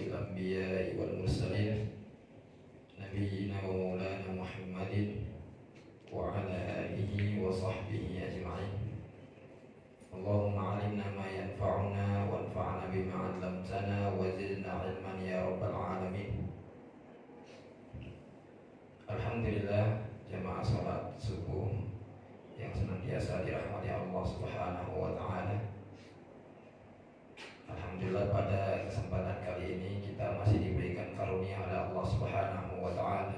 الأنبياء والمرسلين نبينا ومولانا محمد وعلى آله وصحبه أجمعين. اللهم علمنا ما ينفعنا وانفعنا بما علمتنا وزدنا علما يا رب العالمين. Alhamdulillah, jamaah salat subuh yang senantiasa dirahmati Allah Subhanahu wa taala. Alhamdulillah, pada kesempatan kali ini kita masih diberikan karunia oleh Allah Subhanahu wa taala.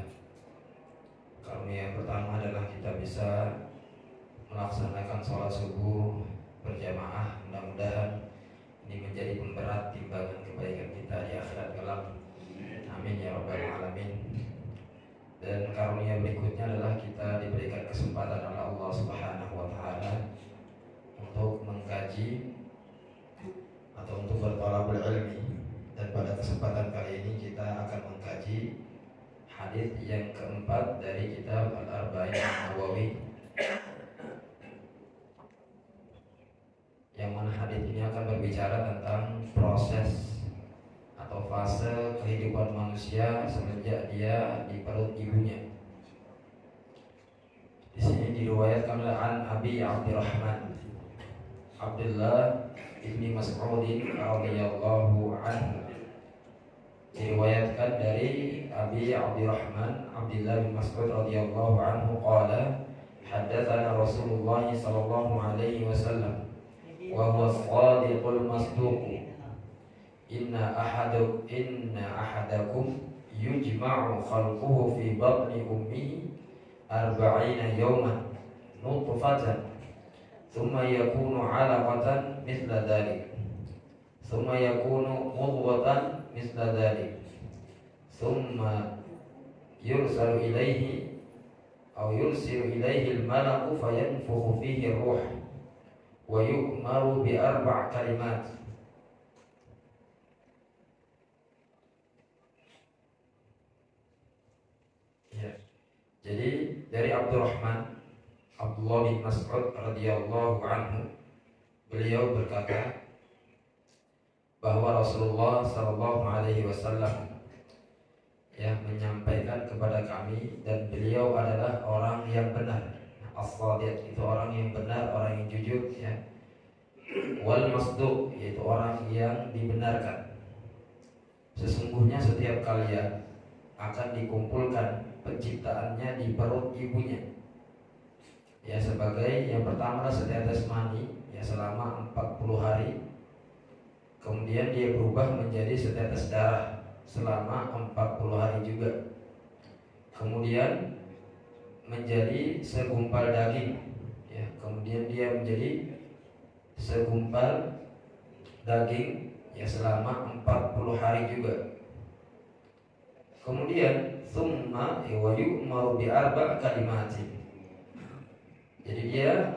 Karunia yang pertama adalah kita bisa melaksanakan sholat subuh berjamaah. Mudah-mudahan ini menjadi pemberat timbangan kebaikan kita di akhirat kelak. Amin ya rabbal alamin. Dan karunia berikutnya adalah kita diberikan kesempatan oleh Allah Subhanahu wa taala untuk mengkaji atau untuk berthalabul ilmi. Dan pada kesempatan kali ini kita akan mengkaji hadis yang keempat dari kitab Al-Arba'in An-Nawawi, yang mana hadis ini akan berbicara tentang proses atau fase kehidupan manusia semenjak dia di perut ibunya. Di sini diriwayatkan oleh Abi Abdurrahman Abdullah ibni Mas'ud radhiyallahu anhu. Diriwayatkan dari Abi Abdurrahman Abdullah bin Mas'ud radhiyallahu anhu qala haddatsana Rasulullah sallallahu alaihi wasallam wa huwa shadiqul masduq inna ahadakum yujma'u khalquhu fi batni ummihi 40 yawman nutfatan thumma yakunu 'alaqatan mithla dhalik thumma yakunu mudghatan mithla dhalik thumma yursilu ilayhi al-malaku fayanfukhu fihi ar-ruh wa yu'maru bi 4 kalimat. Jadi dari Abdullah bin Mas'ud radhiyallahu anhu, beliau berkata bahwa Rasulullah sallallahu alaihi wasallam menyampaikan kepada kami, dan beliau adalah orang yang benar. As-shadiq itu orang yang benar, orang yang jujur, Wal masduq yaitu orang yang dibenarkan. Sesungguhnya setiap kalian akan dikumpulkan penciptaannya di perut ibunya, sebagai yang pertama setetes mani, selama 40 hari. Kemudian dia berubah menjadi setetes darah selama 40 hari juga. Kemudian menjadi segumpal daging, kemudian dia menjadi segumpal daging selama 40 hari juga. Kemudian summa yu'maru bi 4 kalimatin. Jadi dia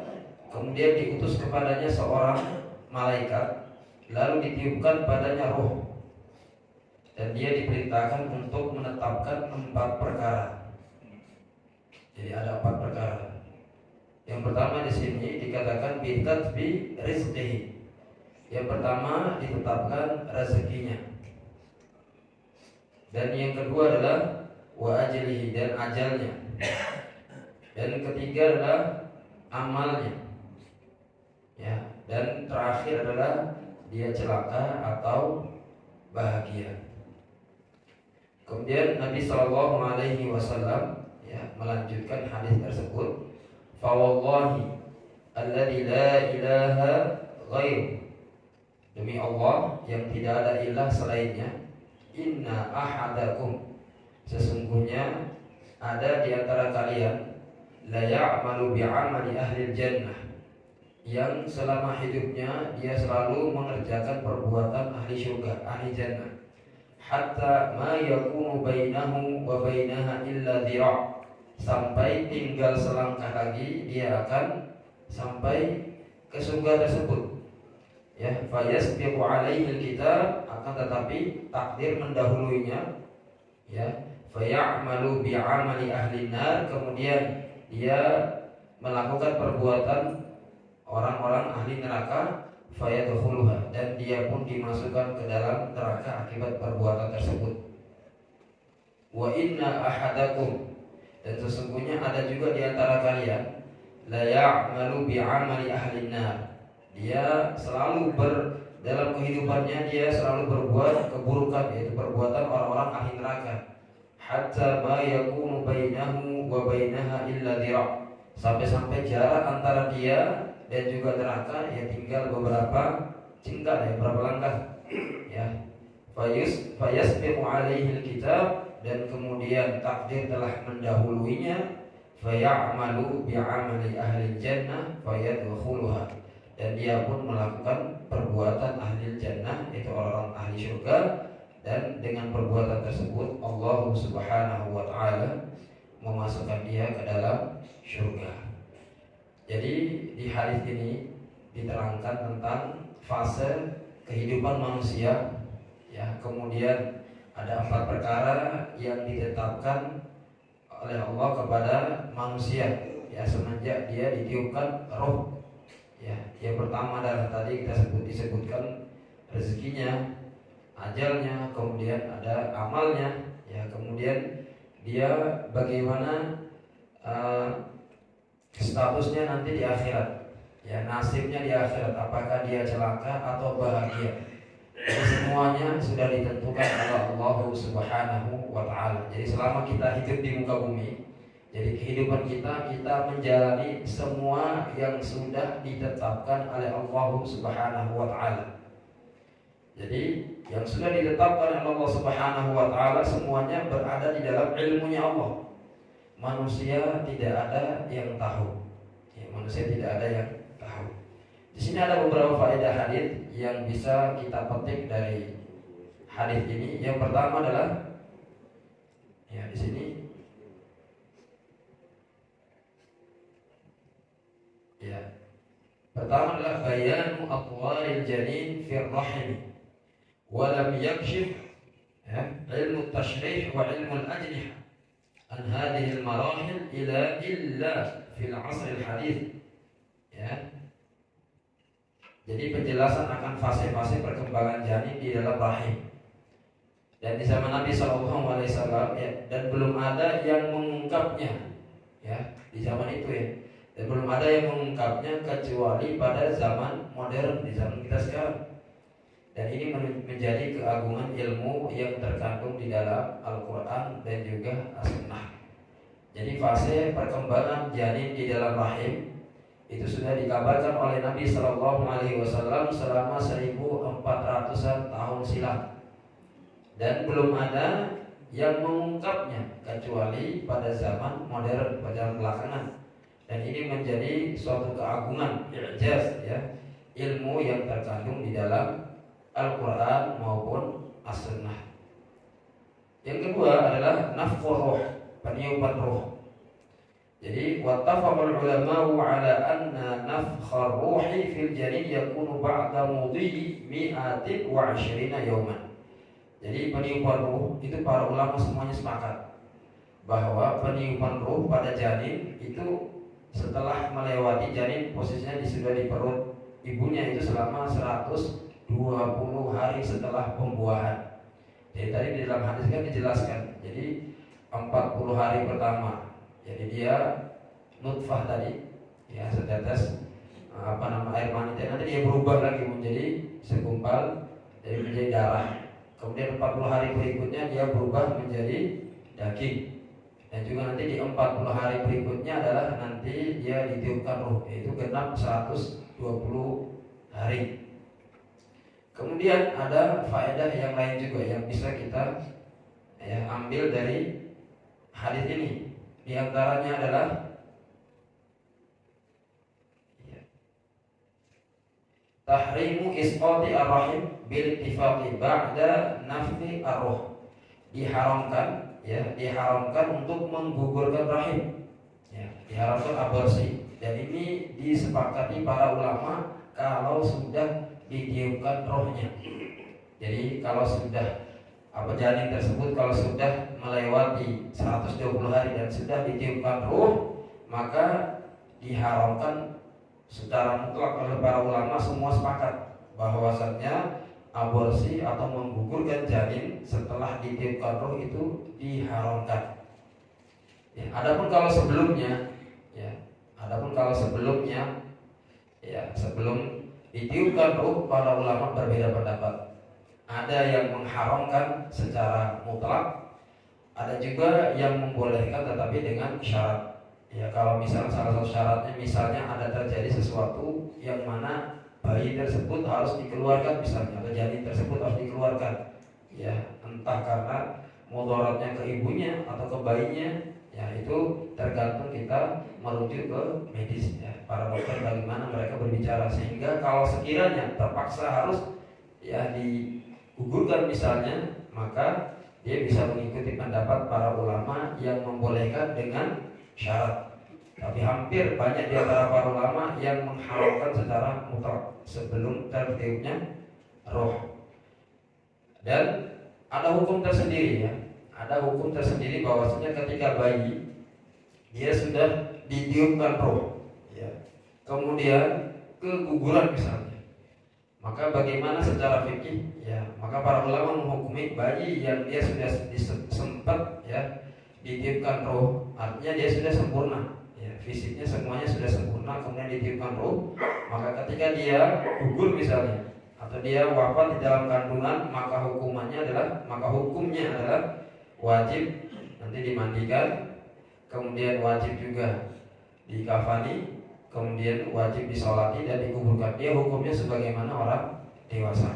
kemudian diutus kepadanya seorang malaikat, lalu ditiupkan padanya roh, dan dia diperintahkan untuk menetapkan 4 perkara. Jadi ada 4 perkara. Yang pertama di sini dikatakan bi rizqihi. Yang pertama ditetapkan rezekinya. Dan yang kedua adalah wa ajlihi, dan ajalnya. Dan yang ketiga adalah amalnya. Dan terakhir adalah dia celaka atau bahagia. Kemudian Nabi sallallahu alaihi wasallam melanjutkan hadis tersebut, fa wallahi alladzi la ilaha ghairu, demi Allah yang tidak ada ilah selainnya, inna ahadakum, sesungguhnya ada di antara kalian, la ya'malu bi'amali ahli jannah, yang selama hidupnya dia selalu mengerjakan perbuatan ahli syurga, ahli jannah, hatta ma yakunu bainahu wa bainaha illa dhira', sampai tinggal selangkah lagi dia akan sampai ke surga tersebut. Fayasbiqu alaihi alkitab, akan tetapi takdir mendahuluinya. Fayamalu bi'amali ahli nar, kemudian dia melakukan perbuatan orang-orang ahli neraka. fayadkhuluha, dan dia pun dimasukkan ke dalam neraka akibat perbuatan tersebut. Wa inna ahadakum, dan sesungguhnya ada juga di antara kalian, la ya'malu bi'amali ahli nar, dia selalu dalam kehidupannya dia selalu berbuat keburukan, yaitu perbuatan orang-orang ahli neraka. Hatta ma yakunu bainahu wa bainaha illa dira', sampai-sampai jarak antara dia dan juga neraka ya tinggal beberapa jengkal, ya beberapa langkah ya. Fayasbiqu alaihi alkitab, dan kemudian takdir telah mendahuluinya, fayamalu bi'amali ahli jannah fayadkhuluha, dan dia pun melakukan perbuatan ahli jannah, yaitu orang-orang ahli surga, dan dengan perbuatan tersebut Allah Subhanahu wa taala memasukkan dia ke dalam surga. Jadi di hadis ini diterangkan tentang fase kehidupan manusia ya. Kemudian ada 4 perkara yang ditetapkan oleh Allah kepada manusia ya semenjak dia ditiupkan roh. Ya, yang pertama adalah tadi kita disebutkan rezekinya, ajalnya, kemudian ada amalnya, ya, kemudian dia bagaimana statusnya nanti di akhirat, ya, nasibnya di akhirat, apakah dia celaka atau bahagia. Jadi semuanya sudah ditentukan oleh Allah Subhanahu wa taala. Jadi selama kita hidup di muka bumi, jadi kehidupan kita menjalani semua yang sudah ditetapkan oleh Allah Subhanahu wa taala. Jadi yang sudah ditetapkan oleh Allah Subhanahu wa taala semuanya berada di dalam ilmunya Allah. Manusia tidak ada yang tahu. Ya, manusia tidak ada yang tahu. Di sini ada beberapa faedah hadis yang bisa kita petik dari hadis ini. Yang pertama adalah ya di sini ya. Pertama adalah bayanu aqwaril janin fir rahim wa lam yakshif ilmu tashrih wa ilmu al-ajnihah an hadhihi al-marahil illa fil 'asr al-hadith ya. Jadi penjelasan akan fase-fase perkembangan janin di dalam rahim. Dan di zaman Nabi SAW ya, dan belum ada yang mengungkapnya ya di zaman itu ya. Dan belum ada yang mengungkapnya kecuali pada zaman modern, di zaman kita sekarang. Dan ini menjadi keagungan ilmu yang terkandung di dalam Al-Quran dan juga As-Sunnah. Jadi fase perkembangan janin di dalam rahim itu sudah dikabarkan oleh Nabi SAW selama 1400-an tahun silam. Dan belum ada yang mengungkapnya kecuali pada zaman modern, pada zaman belakangan. Dan ini menjadi suatu keagungan, i'jaz ya, ilmu yang terkandung di dalam Al-Quran maupun As-Sunnah. Yang kedua adalah nafkhur ruh, peniupan ruh. Jadi wattafaqal ulama'u ala anna nafkhar ruhi fil janin yakunu ba'da mudhi 120 yawman. Jadi peniupan ruh itu para ulama semuanya sepakat bahwa peniupan ruh pada janin itu setelah melewati janin, posisinya sudah di perut ibunya itu selama 120 hari setelah pembuahan. Jadi tadi di dalam hadis kan dijelaskan. Jadi 40 hari pertama, jadi dia nutfah tadi, ya setetes air mani, nanti dia berubah lagi menjadi segumpal, jadi menjadi darah. Kemudian 40 hari berikutnya dia berubah menjadi daging. Dan juga nanti di 40 hari berikutnya adalah nanti dia ditiupkan ruh, yaitu genap 120 hari. Kemudian ada faedah yang lain juga yang bisa kita ambil dari hadis ini. Di antaranya adalah tahrimu isqati ar-rahim bil ittifaqi ba'da nafthi ar-ruh. Diharamkan untuk menggugurkan rahim, ya, diharamkan aborsi. Dan ini disepakati para ulama kalau sudah ditiupkan rohnya. Jadi kalau sudah janin tersebut kalau sudah melewati 120 hari dan sudah ditiupkan ruh, maka diharamkan secara mutlak oleh para ulama, semua sepakat bahwasannya aborsi atau menggugurkan janin setelah ditiupkan roh itu diharamkan. Ya, adapun kalau sebelumnya, sebelum ditiupkan roh, para ulama berbeda pendapat. Ada yang mengharamkan secara mutlak, ada juga yang membolehkan tetapi dengan syarat. Ya, kalau misalnya salah satu syaratnya misalnya ada terjadi sesuatu yang mana bayi tersebut harus dikeluarkan misalnya, atau janin tersebut harus dikeluarkan. Ya, entah karena mudaratnya ke ibunya atau ke bayinya, ya itu tergantung kita merujuk ke medis, ya, para dokter bagaimana mereka berbicara. Sehingga kalau sekiranya terpaksa harus ya digugurkan misalnya, maka dia bisa mengikuti pendapat para ulama yang membolehkan dengan syarat. Tapi hampir banyak di antara para ulama yang mengharamkan secara mutlak sebelum tertiupnya roh. Dan ada hukum tersendiri, ya. Ada hukum tersendiri bahwasanya ketika bayi dia sudah ditiupkan roh, ya, kemudian keguguran misalnya, maka bagaimana secara fikih? Ya, maka para ulama menghukumi bayi yang dia sudah sempat ya ditiupkan roh, artinya dia sudah sempurna, ya, fisiknya semuanya sudah sempurna, kemudian ditiupkan roh, maka ketika dia gugur misalnya atau dia wafat di dalam kandungan, maka hukumnya adalah wajib nanti dimandikan, kemudian wajib juga dikafani, kemudian wajib disolati dan dikuburkan. Dia hukumnya sebagaimana orang dewasa,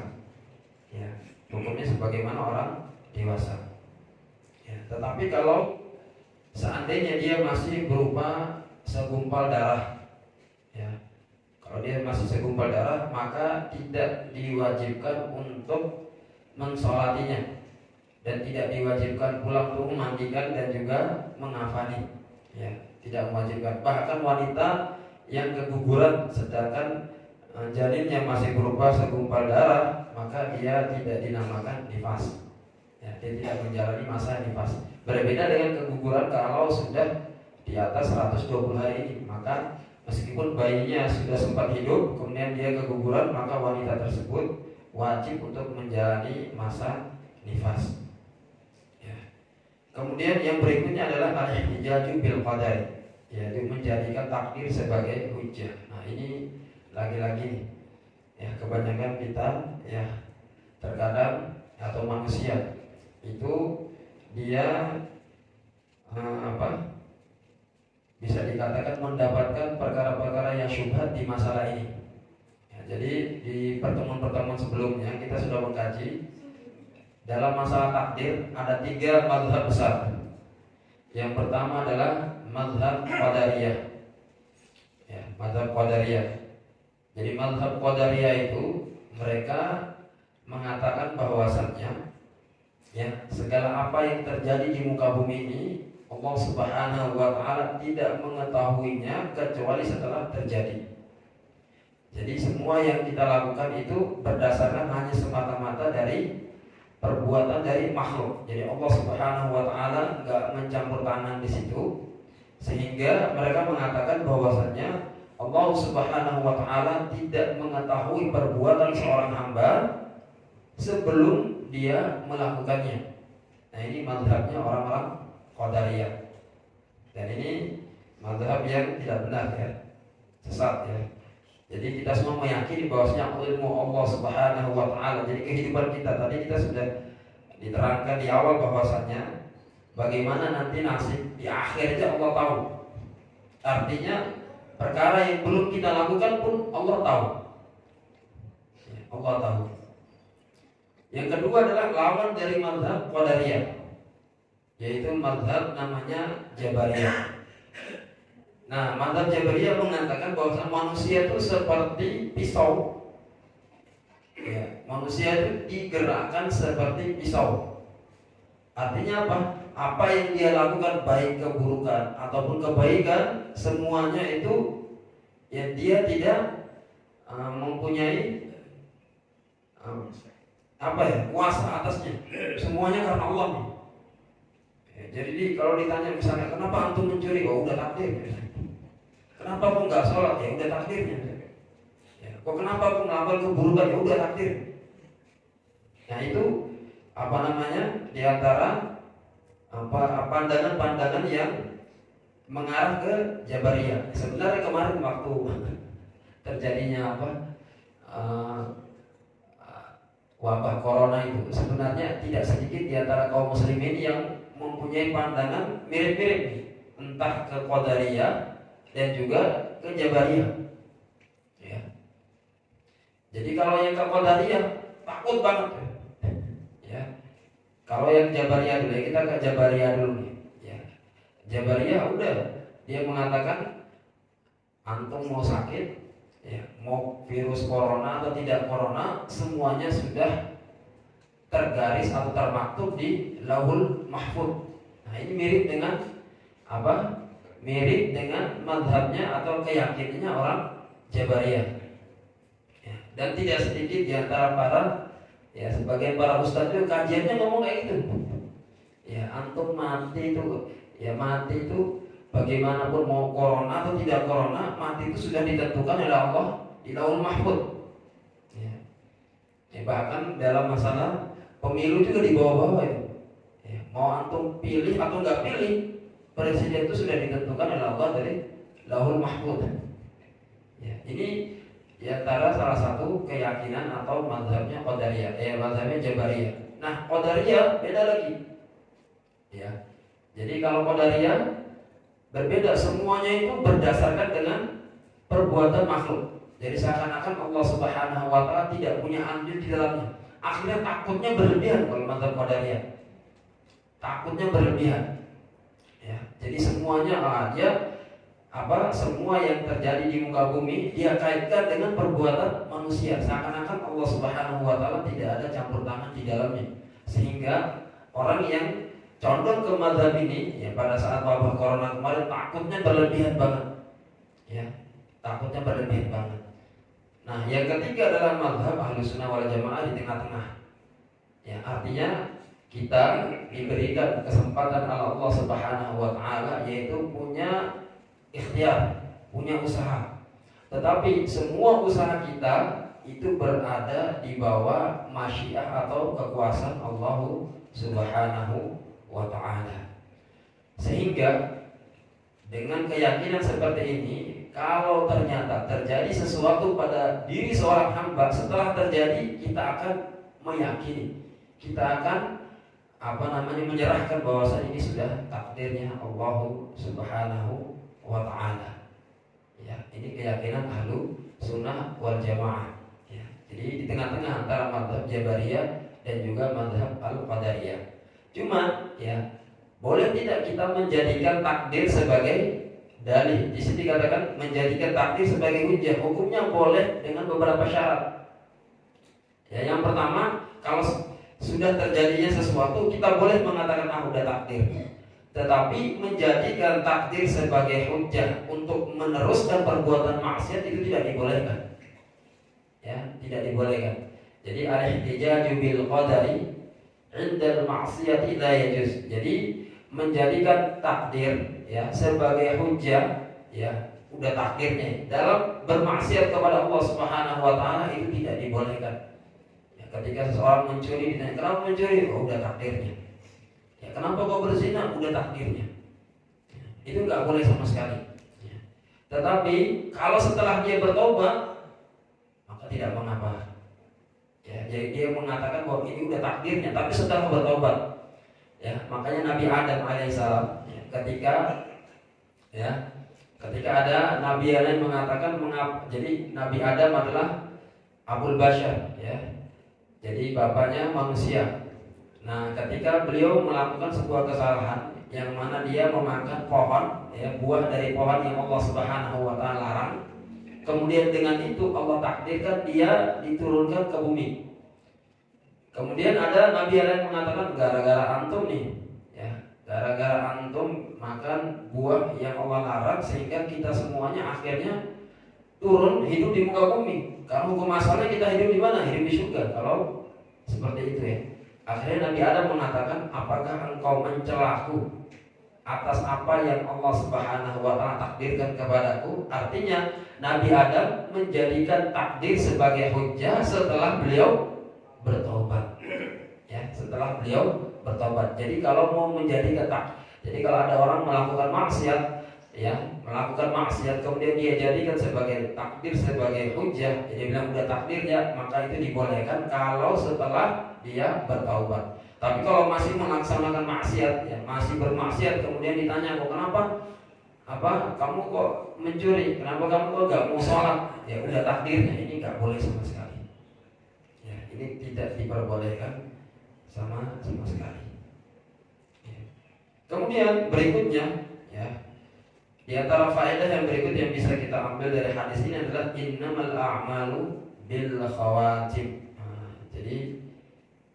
ya, hukumnya sebagaimana orang dewasa. Ya, tetapi kalau seandainya dia masih berupa segumpal darah, ya, kalau dia masih segumpal darah, maka tidak diwajibkan untuk mensolatinya dan tidak diwajibkan pulang tuh memandikan dan juga mengafani, ya, tidak mewajibkan. Bahkan wanita yang keguguran sedangkan janin yang masih berupa segumpal darah, maka dia tidak dinamakan nifas, ya, dia tidak menjalani masa nifas. Berbeda dengan keguguran kalau sudah di atas 120 hari ini, maka meskipun bayinya sudah sempat hidup kemudian dia keguguran, maka wanita tersebut wajib untuk menjalani masa nifas. Kemudian yang berikutnya adalah al-ihtijaju bil qadar, yaitu menjadikan takdir sebagai hujjah. Nah, ini lagi-lagi nih, ya, kebanyakan kita ya terkadang atau manusia itu dia bisa dikatakan mendapatkan perkara-perkara yang syubhat di masalah ini. Ya, jadi di pertemuan-pertemuan sebelumnya kita sudah mengkaji dalam masalah takdir ada 3 mazhab besar. Yang pertama adalah mazhab Qadariyah, ya, mazhab Qadariyah. Jadi mazhab Qadariyah itu mereka mengatakan bahwasannya ya segala apa yang terjadi di muka bumi ini Allah Subhanahu wa taala tidak mengetahuinya kecuali setelah terjadi. Jadi semua yang kita lakukan itu berdasarkan hanya semata-mata dari perbuatan dari makhluk. Jadi Allah Subhanahu wa taala enggak mencampur tangan di situ, sehingga mereka mengatakan bahwasannya Allah Subhanahu wa taala tidak mengetahui perbuatan seorang hamba sebelum dia melakukannya. Nah, ini mazhabnya orang-orang Qadariyah. Dan ini mazhab yang tidak benar, ya, sesat, ya. Jadi kita semua meyakini bahwasanya ilmu Allah Subhanahu wa taala. Jadi kehidupan kita tadi kita sudah diterangkan di awal bahwasanya bagaimana nanti nasib di akhirnya Allah tahu. Artinya perkara yang belum kita lakukan pun Allah tahu. Ya, Allah tahu. Yang kedua adalah lawan dari mazhab Qadariyah, yaitu mazhab namanya Jabariyah. Nah, mazhab Jabariyah mengatakan bahwa manusia itu seperti pisau. Ya, manusia itu digerakkan seperti pisau. Artinya apa? Apa yang dia lakukan, baik keburukan ataupun kebaikan, semuanya itu ya dia tidak mempunyai kuasa atasnya. Semuanya karena Allah. Ya, jadi kalau ditanya misalnya kenapa antum mencuri, oh udah takdir. Kenapa kok nggak sholat? Ya udah takdirnya. Ya, Kok kenapa aku ngelamar keburukan? Ya udah takdir. Nah itu apa namanya? Di antara pandangan-pandangan yang mengarah ke Jabariyah. Sebenarnya kemarin waktu terjadinya wabah corona itu, sebenarnya tidak sedikit di antara kaum muslimin yang mempunyai pandangan mirip-mirip, entah ke Qadariyah dan juga ke Jabariyah. Ya. Jadi kalau yang ke Qadariyah takut banget, ya. Kalau yang Jabariyah dulu, ya kita ke Jabariyah dulu nih. Ya. Jabariyah udah dia mengatakan antum mau sakit, ya, mau virus corona atau tidak corona, semuanya sudah tergaris atau termaktub di Lauhul Mahfuz. Nah ini mirip dengan apa? Mirip dengan madhabnya atau keyakinannya orang Jabariyah. Ya, dan tidak sedikit di antara para sebagian para ustadz itu kajiannya ngomong kayak gitu. Ya antum mati itu bagaimanapun mau corona atau tidak corona, mati itu sudah ditentukan oleh Allah di Lauhul Mahfuz. Ya. Bahkan dalam masalah pemilu juga di bawah-bawah ya. Mau antum pilih atau nggak pilih, presiden itu sudah ditentukan oleh Allah dari Lauhul Mahfuz. Ya, ini di antara salah satu keyakinan atau mazhabnya Qadariyah, mazhabnya Jabariyah. Nah, Qadariyah beda lagi. Ya. Jadi kalau Qadariyah berbeda, semuanya itu berdasarkan dengan perbuatan makhluk. Jadi seakan-akan Allah Subhanahu wa taala tidak punya andil di dalamnya. Akhirnya takutnya berlebihan kalau mazhab Qadariyah. Takutnya berlebihan. Ya, jadi semuanya semua yang terjadi di muka bumi dia kaitkan dengan perbuatan manusia, seakan-akan Allah Subhanahu wa taala tidak ada campur tangan di dalamnya. Sehingga orang yang condong ke mazhab ini ya pada saat wabah corona kemarin takutnya berlebihan banget. Ya, takutnya berlebihan banget. Nah, yang ketiga adalah mazhab Ahlussunnah wal Jamaah di tengah-tengah. Ya, artinya kita diberikan kesempatan oleh Allah Subhanahu wa taala yaitu punya ikhtiar, punya usaha. Tetapi semua usaha kita itu berada di bawah masyiah atau kekuasaan Allah Subhanahu wa ta'ala. Sehingga dengan keyakinan seperti ini, kalau ternyata terjadi sesuatu pada diri seorang hamba, setelah terjadi kita akan meyakini, kita akan menyerahkan bahwasanya ini sudah takdirnya Allah Subhanahu wa ta'ala. Ya, ini keyakinan Ahlu Sunnah wal Jamaah. Ya, jadi di tengah-tengah antara mazhab Jabariyah dan juga mazhab Al-Qadariyah. Cuma ya, boleh tidak kita menjadikan takdir sebagai dalil? Di sini dikatakan menjadikan takdir sebagai hujjah. Hukumnya boleh dengan beberapa syarat. Ya, yang pertama, kalau sudah terjadinya sesuatu, kita boleh mengatakan udah takdir. Tetapi menjadikan takdir sebagai hujjah untuk meneruskan perbuatan maksiat itu tidak dibolehkan. Ya, tidak dibolehkan. Jadi al-ihtijaju bil qadari 'inda al-ma'siyati la yajuz. Jadi menjadikan takdir ya sebagai hujjah, ya udah takdirnya dalam bermaksiat kepada Allah Subhanahu wa taala itu tidak dibolehkan. Ya, ketika seseorang mencuri ditanya kenapa mencuri? Oh, udah takdirnya. Ya, kenapa kau berzina? Udah takdirnya. Ya, itu nggak boleh sama sekali. Ya. Tetapi kalau setelah dia bertobat maka tidak mengapa. Ya, jadi dia mengatakan bahwa ini udah takdirnya, tapi setelah bertobat. Ya, makanya Nabi Adam alaihissalam ketika ada Nabi yang lain mengatakan jadi Nabi Adam adalah Abul Bashar, ya. Jadi bapaknya manusia. Nah, ketika beliau melakukan sebuah kesalahan yang mana dia memakan pohon, ya, buah dari pohon yang Allah Subhanahu wa taala larang. Kemudian dengan itu Allah takdirkan dia diturunkan ke bumi. Kemudian ada Nabi yang lain mengatakan gara-gara antum nih, ya, gara-gara antum makan buah yang Allah larang sehingga kita semuanya akhirnya turun hidup di muka bumi. Kalau hukum asalnya kita hidup di mana? Hidup di surga. Kalau seperti itu ya. Akhirnya Nabi Adam mengatakan, apakah engkau mencelaku atas apa yang Allah Subhanahu wa taala takdirkan kepadaku. Artinya Nabi Adam menjadikan takdir sebagai hujjah setelah beliau bertobat. Ya, setelah beliau bertobat. Jadi kalau mau menjadikan jadi kalau ada orang melakukan maksiat, ya, melakukan maksiat kemudian dia jadikan sebagai takdir sebagai hujjah, dia bilang udah takdirnya, maka itu dibolehkan kalau setelah dia bertaubat. Tapi kalau masih melaksanakan maksiat, ya, masih bermaksiat, kemudian ditanya kok kenapa? Kamu kok mencuri? Kenapa kamu kok gak mau sholat? Ya udah takdirnya, ini gak boleh sama sekali. Ya, ini tidak diperbolehkan sama sekali. Ya. Kemudian berikutnya, ya, di antara faedah yang berikut yang bisa kita ambil dari hadis ini adalah innamal a'malu bil khawatim. Jadi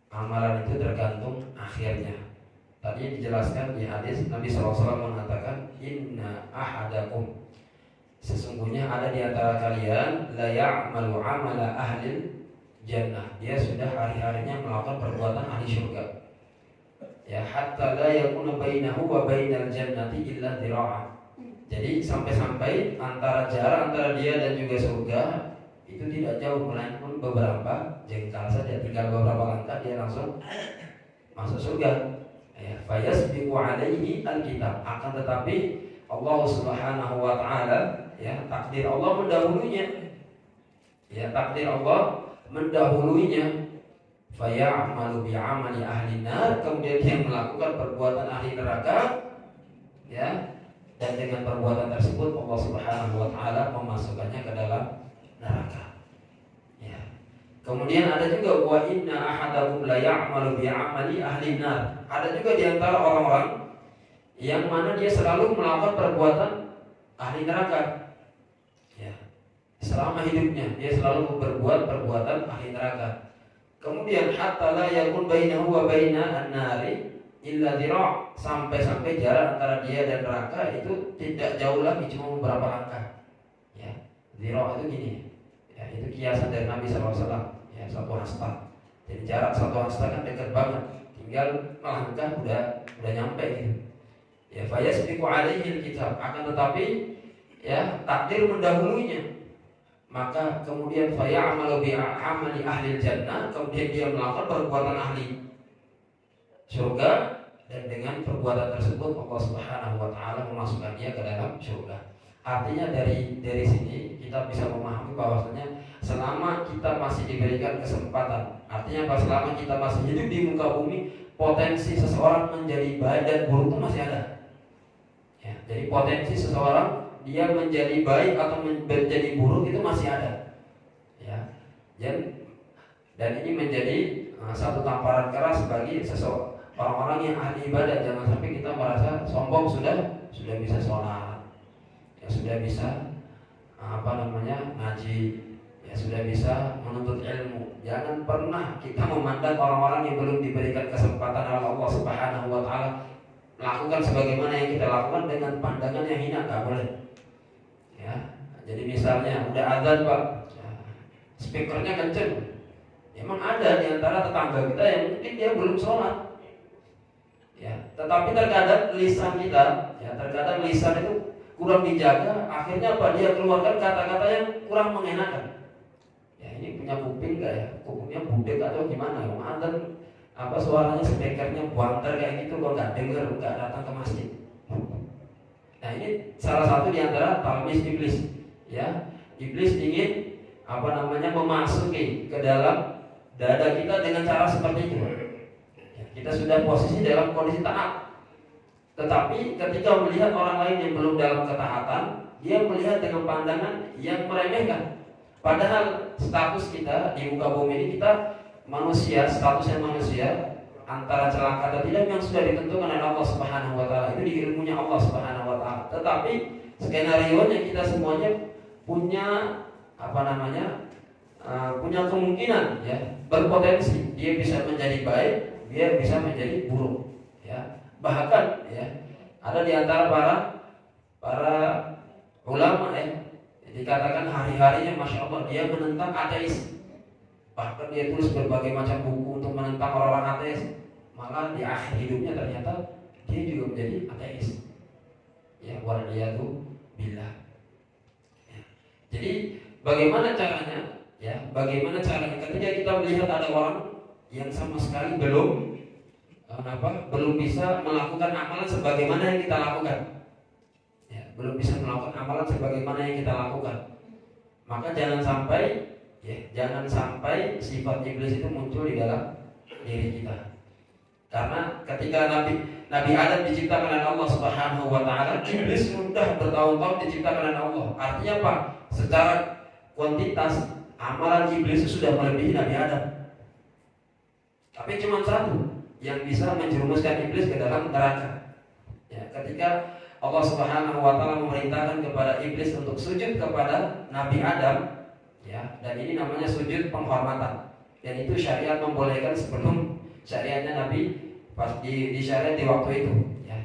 amalan itu tergantung akhirnya. Tadi dijelaskan di hadis Nabi SAW mengatakan inna ahadakum, sesungguhnya ada di antara kalian la ya'malu amala ahli jannah, dia sudah hari-harinya melakukan perbuatan ahli surga. Ya, hatta la yakuna bainahu wa bainal jannati illa dhira'an. Jadi sampai-sampai antara jarak antara dia dan juga surga itu tidak jauh, melainkan beberapa jengkal saja, tinggal beberapa langkah dia langsung masuk surga. Ya, fayasbiqu alaihi alkitab. Akan tetapi Allah Subhanahu wa taala, ya, takdir Allah mendahulunya. Ya, takdir Allah mendahulunya. Faya'malu bi'amali ahli nar, kemudian dia melakukan perbuatan ahli neraka, ya. Dan dengan perbuatan tersebut Allah Subhanahu wa taala memasukkannya ke dalam neraka. Ya. Kemudian ada juga wa inna ahadakum la ya'malu bi'amali ahli nar. Ada juga di antara orang-orang yang mana dia selalu melakukan perbuatan ahli neraka. Ya. Selama hidupnya dia selalu berbuat perbuatan ahli neraka. Kemudian hatta la yakun bainahu wa baina an-nari illa dhira', sampai jarak antara dia dan neraka itu tidak jauh lagi, cuma beberapa langkah. Ya, dhira' itu gini. Ya, itu kiasan dari Nabi SAW. Ya, satu hasta. Jadi jarak satu hasta kan dekat banget. Tinggal melangkah udah nyampe gitu. Ya, fayasbiqu alaihi alkitab. Akan tetapi, ya, takdir mendahulunya. Maka kemudian faya'malu bi'amali ahli jannah, kemudian dia melakukan perbuatan ahli surga, dan dengan perbuatan tersebut Allah Subhanahu wa taala memasukkan dia ke dalam surga. Artinya dari sini kita bisa memahami bahwasanya selama kita masih diberikan kesempatan, artinya apa? Selama kita masih hidup di muka bumi, potensi seseorang menjadi baik dan buruk itu masih ada. Ya, jadi potensi seseorang dia menjadi baik atau menjadi buruk itu masih ada. Ya. Dan ini menjadi satu tamparan keras bagi orang-orang yang ahli ibadah. Jangan sampai kita merasa sombong sudah bisa sholat, ya sudah bisa ngaji, ya sudah bisa menuntut ilmu. Jangan pernah kita memandang orang-orang yang belum diberikan kesempatan oleh Allah Subhanahu wa taala melakukan sebagaimana yang kita lakukan dengan pandangan yang hina, nggak boleh. Ya, jadi misalnya udah azan Pak, ya, speakernya kenceng. Emang ada di antara tetangga kita yang mungkin dia belum sholat. Ya, tetapi terkadang lisan kita, ya, terkadang lisan itu kurang dijaga, akhirnya apa? Dia keluarkan kata-kata yang kurang mengenakan. Ya, ini punya kuping nggak ya? Kupingnya budek atau gimana? Yang azan suaranya speakernya buanter kayak gitu, kok nggak denger, nggak datang ke masjid. Nah, ini salah satu di antara talmis iblis. Ya, iblis ingin memasuki ke dalam dada kita dengan cara seperti itu. Ya, kita sudah posisi dalam kondisi taat, tetapi ketika melihat orang lain yang belum dalam ketaatan, dia melihat dengan pandangan yang meremehkan. Padahal status kita di muka bumi ini, kita manusia, statusnya manusia, antara celaka atau tidak yang sudah ditentukan oleh Allah Subhanahu wa taala, itu di ilmunya Allah Subhanahu wa taala. Tetapi skenario-nya kita semuanya punya punya kemungkinan, ya, berpotensi dia bisa menjadi baik, dia bisa menjadi buruk, ya. Bahkan, ya, ada di antara para ulama, ya, dikatakan hari-harinya Masya Allah dia menentang ateis. Bahkan dia tulis berbagai macam buku untuk menentang orang-orang ateis. Malah di akhir hidupnya ternyata dia juga menjadi ateis. Ya, waliyadu billah. Ya. Jadi bagaimana caranya? Ya, bagaimana caranya ketika kita melihat ada orang yang sama sekali belum bisa melakukan amalan sebagaimana yang kita lakukan. Ya, belum bisa melakukan amalan sebagaimana yang kita lakukan. Maka jangan sampai sifat iblis itu muncul di dalam diri kita. Karena ketika Nabi Adam diciptakan oleh Allah Subhanahu wa taala, iblis sudah bertahun-tahun diciptakan oleh Allah. Artinya apa? Secara kuantitas amalan iblis sudah melebihi Nabi Adam. Tapi cuma satu yang bisa menjerumuskan iblis ke dalam neraka. Ya, ketika Allah Subhanahu wa taala memerintahkan kepada iblis untuk sujud kepada Nabi Adam, ya, dan ini namanya sujud penghormatan. Dan itu syariat membolehkan sebelum syariatnya Nabi pas di syariat di waktu itu, ya.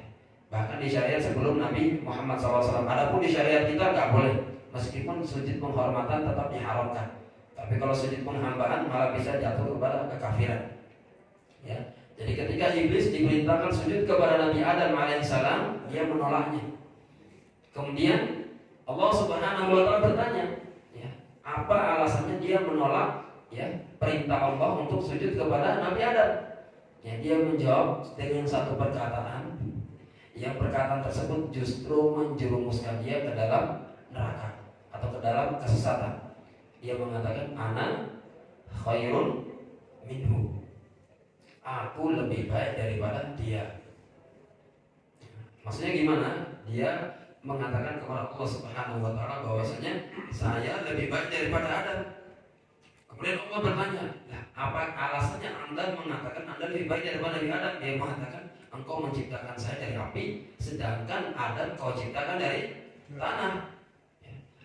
Bahkan di syariat sebelum Nabi Muhammad SAW. Adapun di syariat kita nggak boleh, meskipun sujud penghormatan tetap diharamkan. Tapi kalau sujud penghambaan malah bisa jatuh kepada kekafiran. Ya. Jadi ketika iblis diperintahkan sujud kepada Nabi Adam alaihissalam, dia menolaknya. Kemudian Allah Subhanahu wa taala bertanya, ya, apa alasannya dia menolak, ya, perintah Allah untuk sujud kepada Nabi Adam? Ya, dia menjawab dengan satu perkataan, yang perkataan tersebut justru menjerumuskan dia ke dalam neraka atau ke dalam kesesatan. Dia mengatakan, ana khairun minhu, aku lebih baik daripada dia. Maksudnya gimana? Dia mengatakan kepada Allah Subhanahu wa taala bahwasanya saya lebih baik daripada Adam. Kemudian Allah bertanya, nah, apa alasannya Anda mengatakan Anda lebih baik daripada Nabi Adam? Dia mengatakan, engkau menciptakan saya dari api, sedangkan Adam kau ciptakan dari tanah.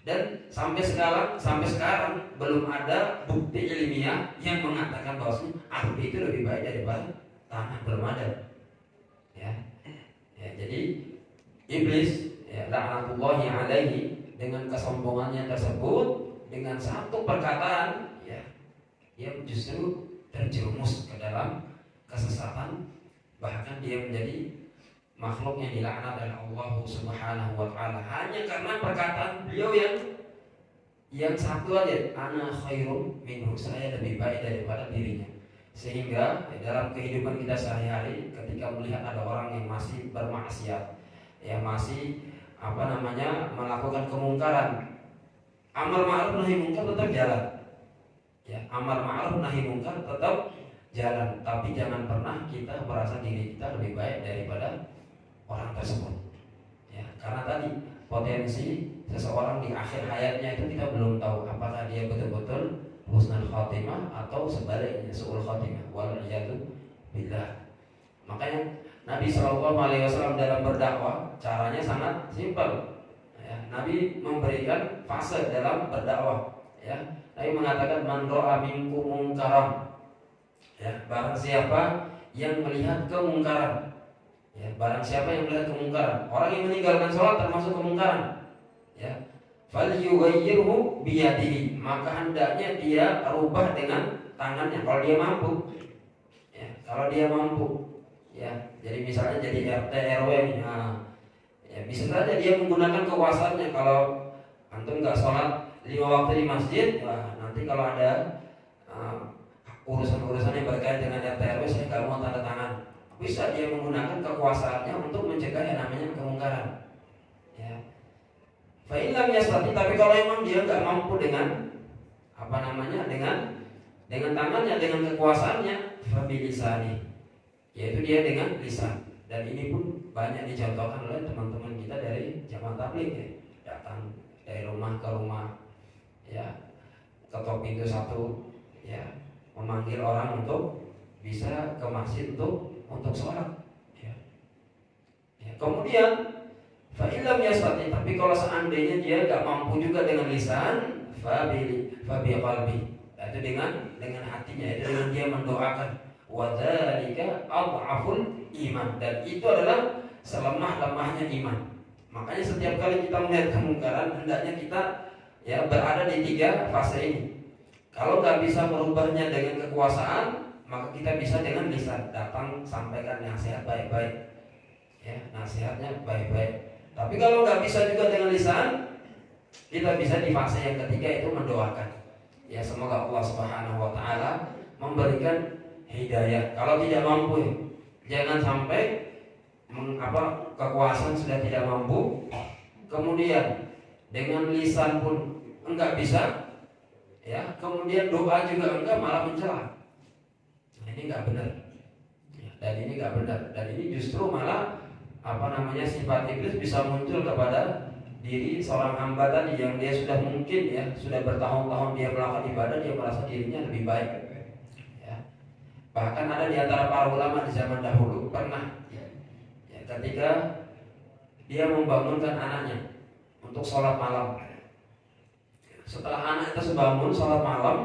Dan sampai sekarang belum ada bukti ilmiah yang mengatakan bahwa api itu lebih baik daripada tanah, belum ada. Ya, jadi iblis, ya, laknatullahi alaihi, dengan kesombongannya tersebut, dengan satu perkataan, ya, dia justru terjerumus ke dalam kesesatan, bahkan dia menjadi makhluk yang dilaknat oleh Allah Subhanahu wa taala hanya karena perkataan beliau yang satu aja, ana khairum minhu, saya lebih baik daripada dirinya. Sehingga dalam kehidupan kita sehari-hari ketika melihat ada orang yang masih bermaksiat, yang masih melakukan kemungkaran, amar ma'ruf nahi munkar tetap jalan. Ya, amar ma'ruf nahi munkar tetap jalan, tapi jangan pernah kita merasa diri kita lebih baik daripada orang tersebut. Ya, karena tadi potensi seseorang di akhir hayatnya itu kita belum tahu apakah dia betul-betul husnul khotimah atau sebaliknya su'ul khotimah. Waliyadu billah. Makanya Nabi SAW dalam berdakwah caranya sangat simpel. Ya, Nabi memberikan fase dalam berdakwah. Ya, Nabi mengatakan man ra'a minkum munkaran. Ya, barang siapa yang melihat kemungkaran. Ya, barang siapa yang melihat kemungkaran, orang yang meninggalkan sholat termasuk kemungkaran. Ya, falyughayyirhu biyadihi, maka hendaknya dia rubah dengan tangannya kalau dia mampu. Ya, kalau dia mampu. Ya, jadi misalnya jadi RT RW, ya bisa saja dia menggunakan kekuasaannya. Kalau antum nggak sholat 5 waktu di masjid, nanti kalau ada urusan-urusan yang berkaitan dengan RT RW, saya nggak mau tanda tangan. Bisa dia menggunakan kekuasaannya untuk mencegah yang namanya kemungkaran. Ya. Fa'ilam yastati, tapi kalau memang dia nggak mampu dengan dengan tangannya, dengan kekuasaannya, fabilisani, yaitu dia dengan lisan. Dan ini pun banyak dicontohkan oleh teman-teman kita dari jamaah tabligh, ya. Datang dari rumah ke rumah, ya, ketok pintu satu, ya, memanggil orang untuk bisa ke masjid untuk sholat. Ya. Ya. Kemudian fa'ilam yastati, tapi kalau seandainya dia nggak mampu juga dengan lisan, fabi qalbi, itu dengan hatinya, itu dengan dia mendoakan. Wadzalika adhaful iman, dan itu adalah selemah-lemahnya iman. Makanya setiap kali kita melihat kemungkaran, hendaknya kita, ya, berada di 3 fase ini. Kalau nggak bisa merubahnya dengan kekuasaan, maka kita bisa dengan lisan, datang sampaikan nasihat baik-baik. ya nasihatnya baik-baik. Tapi kalau nggak bisa juga dengan lisan, kita bisa di fase yang ketiga itu mendoakan. Ya semoga Allah Subhanahu Wa Taala memberikan hidayah. Kalau tidak mampu, jangan sampai kekuasaan sudah tidak mampu, kemudian dengan lisan pun enggak bisa, ya kemudian doa juga enggak, malah mencela. Nah, ini enggak benar, ya, dan ini enggak benar, dan ini justru malah sifat iblis bisa muncul kepada diri seorang hamba tadi yang dia sudah mungkin ya sudah bertahun-tahun dia melakukan ibadah, dia merasa dirinya lebih baik. Ya. Bahkan ada di antara para ulama di zaman dahulu pernah ya, ketika dia membangunkan anaknya untuk sholat malam. Setelah anak itu bangun sholat malam,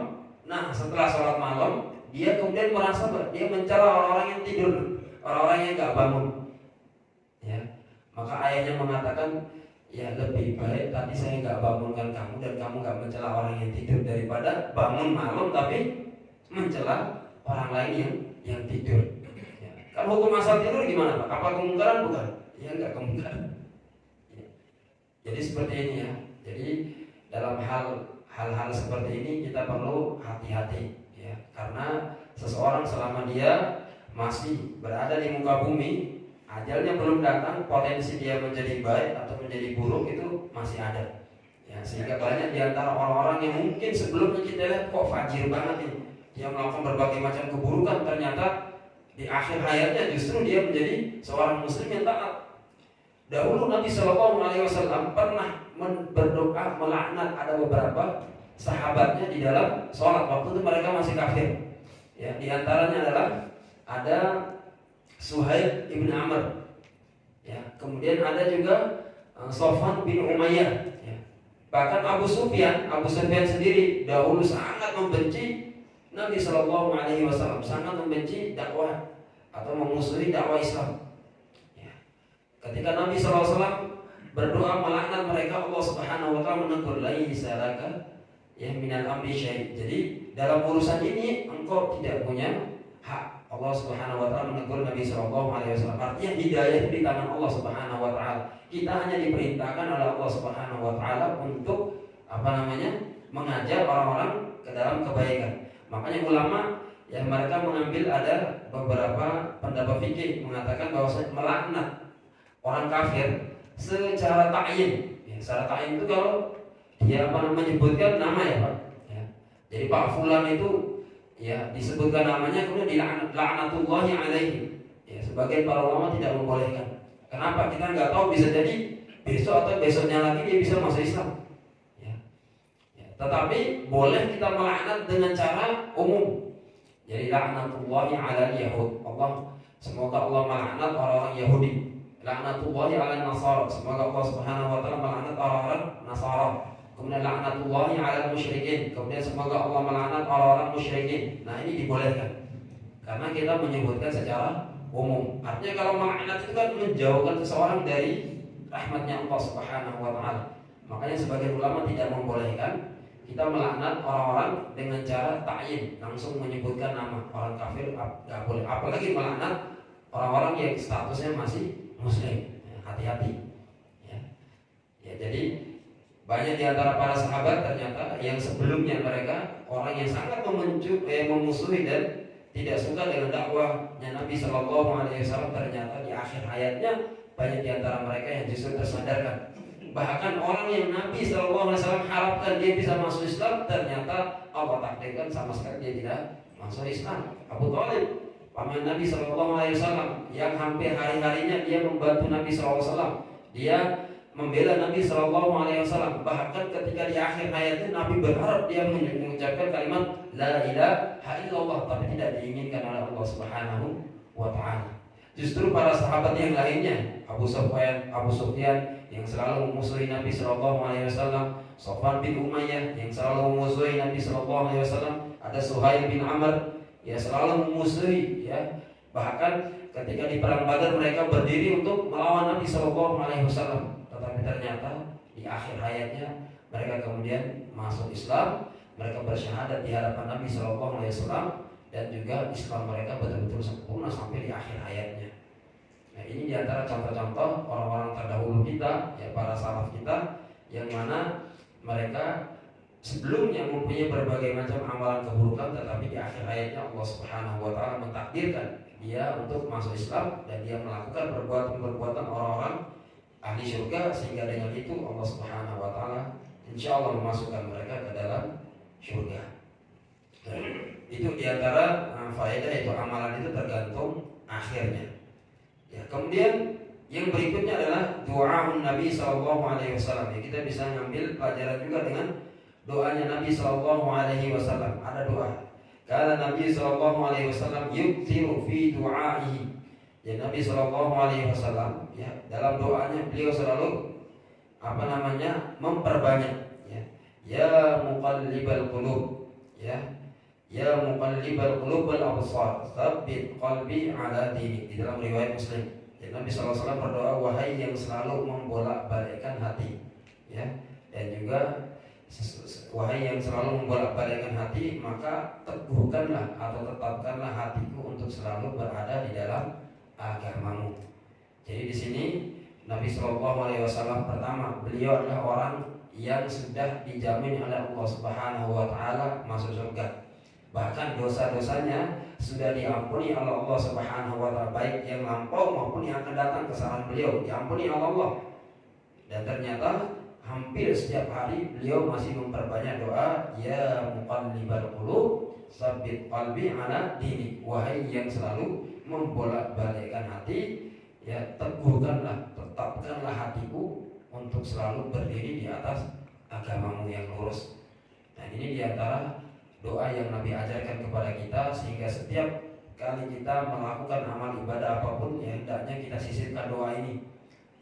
nah setelah sholat malam dia kemudian merasa dia mencela orang-orang yang tidur, orang-orang yang nggak bangun. Ya, maka ayahnya mengatakan, ya lebih baik tadi saya nggak bangunkan kamu dan kamu nggak mencela orang yang tidur daripada bangun malam tapi mencela orang lain yang tidur. Ya. Kan hukum asal tidur gimana Pak? Apa kemungkaran bukan? Ya nggak kemungkaran. Ya. Jadi seperti ini ya. Jadi dalam hal-hal seperti ini kita perlu hati-hati ya, karena seseorang selama dia masih berada di muka bumi, ajalnya belum datang, potensi dia menjadi baik atau menjadi buruk itu masih ada. Ya, sehingga banyak di antara orang-orang yang mungkin sebelumnya kita lihat kok fajir banget nih, dia melakukan berbagai macam keburukan, ternyata di akhir hayatnya justru dia menjadi seorang muslim yang taat. Dahulu Nabi Shallallahu Alaihi Wasallam pernah berdoa melaknat ada beberapa sahabatnya di dalam sholat, waktu itu mereka masih kafir. Ya, di antaranya adalah ada Suhaib ibn Amr, ya, kemudian ada juga Sofwan bin Umayyah, ya. Bahkan Abu Sufyan sendiri dahulu sangat membenci Nabi Shallallahu Alaihi Wasallam, sangat membenci dakwah atau memusuhi dakwah Islam. Ya. Ketika Nabi Shallallahu Alaihi Wasallam berdoa melaknat mereka, Allah Subhanahu Wa Taala menegur, laisa laka ya minal amri syai'. Jadi dalam urusan ini engkau tidak punya hak. Allah Subhanahu Wa Taala menegur Nabi Shallallahu Alaihi Wasallam. Artinya hidayah itu di tangan Allah Subhanahu Wa Taala. Kita hanya diperintahkan oleh Allah Subhanahu Wa Taala untuk mengajak orang-orang ke dalam kebaikan. Makanya ulama yang mereka mengambil ada beberapa pendapat fikih mengatakan bahwa melaknat orang kafir secara ta'yin. Ya, secara ta'yin itu kalau dia menyebutkan nama ya Pak. Ya. Jadi Pak Fulan itu ya disebutkan namanya kemudian dilaknatullahi alaihi. Ya, sebagian para ulama tidak membolehkan. Kenapa? Kita nggak tahu, bisa jadi besok atau besoknya lagi dia bisa masuk Islam. Ya. Ya, tetapi boleh kita melaknat dengan cara umum. Jadi laknatullahi alal yahud. Semoga Allah melaknat orang-orang Yahudi. Laknatullahi ala Nasara, semoga Allah Subhanahu Wa Taala melaknat orang-orang Nasara. Kemudian laknatullahi ala musyrikin, kemudian semoga Allah melaknat orang-orang musyrikin. Nah ini dibolehkan karena kita menyebutkan secara umum. Artinya kalau melaknat itu kan menjauhkan seseorang dari rahmatnya Allah Subhanahu Wa Taala. Makanya sebagian ulama tidak membolehkan kita melaknat orang-orang dengan cara ta'yin, langsung menyebutkan nama orang kafir, nggak boleh. Apalagi melaknat orang-orang yang statusnya masih Muslim, ya, hati-hati. Ya, jadi banyak di antara para sahabat ternyata yang sebelumnya mereka orang yang sangat memusuhi dan tidak suka dengan dakwahnya Nabi Shallallahu Alaihi Wasallam, ternyata di akhir hayatnya banyak di antara mereka yang justru tersadarkan. Bahkan orang yang Nabi Shallallahu Alaihi Wasallam harapkan dia bisa masuk Islam, ternyata Allah takdirkan sama sekali dia tidak masuk Islam. Abu Thalib, paman Nabi Shallallahu Alaihi Wasallam, yang hampir hari-harinya dia membantu Nabi Shallallahu Alaihi Wasallam, dia membela Nabi Shallallahu Alaihi Wasallam. Bahkan ketika di akhir hayatnya Nabi berharap dia mengucapkan kalimat La ilaha illallah, tapi tidak diinginkan oleh Allah Subhanahu Wa Taala. Justru para sahabat yang lainnya, Abu Sufyan yang selalu memusuhi Nabi Shallallahu Alaihi Wasallam, Sofwan bin Umayyah yang selalu memusuhi Nabi Shallallahu Alaihi Wasallam, ada Suhaib bin Amr ya selalu memusuhi ya. Bahkan ketika di perang Badar mereka berdiri untuk melawan Nabi Shallallahu Alaihi Wasallam, tetapi ternyata di akhir hayatnya mereka kemudian masuk Islam, mereka bersyahadat di hadapan Nabi Shallallahu Alaihi Wasallam, dan juga Islam mereka betul-betul sempurna sampai di akhir hayatnya. Nah, ini diantara contoh-contoh orang-orang terdahulu kita, ya para salaf kita, yang mana mereka sebelumnya mempunyai berbagai macam amalan keburukan, tetapi di akhir ayatnya Allah Subhanahu wa taala mentakdirkan dia untuk masuk Islam dan dia melakukan perbuatan-perbuatan orang-orang ahli surga, sehingga dengan itu Allah Subhanahu wa taala insya Allah memasukkan mereka ke dalam surga. Itu diantara faedah, itu amalan itu tergantung akhirnya. Ya, kemudian yang berikutnya adalah doa Nabi Sallallahu Alaihi Wasallam. Ya, kita bisa ngambil pelajaran juga dengan doanya Nabi Sallallahu Alaihi Wasallam. Ada doa. Karena Nabi Sallallahu Alaihi Wasallam yuktiru fi du'aihi. Ya, Nabi Sallallahu Alaihi Wasallam, ya, dalam doanya beliau selalu memperbanyak. Ya muqallibal qulub, ya muqallibal qulub wal absar, tsabbit qalbi ala dinik. Di dalam riwayat Muslim, ya, Nabi SAW berdoa, wahai yang selalu membolak-balikkan hati, ya, dan juga wahai yang selalu membolak-balikkan hati, maka teguhkanlah atau tetapkanlah hatiku untuk selalu berada di dalam agamamu. Jadi di sini Nabi SAW pertama, beliau adalah orang yang sudah dijamin oleh Allah Subhanahu wa taala masuk surga. Bahkan dosa-dosanya sudah diampuni oleh Allah Subhanahu wa taala, baik yang lampau maupun yang akan datang, kesalahan beliau diampuni oleh Allah. Dan ternyata hampir setiap hari beliau masih memperbanyak doa, ya muqallibal qulub tsabbit qalbi ala dinik. Wahai yang selalu membolak-balikkan hati, ya teguhkanlah, tetapkanlah hatiku untuk selalu berdiri di atas agamamu yang lurus. Nah, ini diantara doa yang Nabi ajarkan kepada kita, sehingga setiap kali kita melakukan amal ibadah apapun, ya hendaknya kita sisipkan doa ini.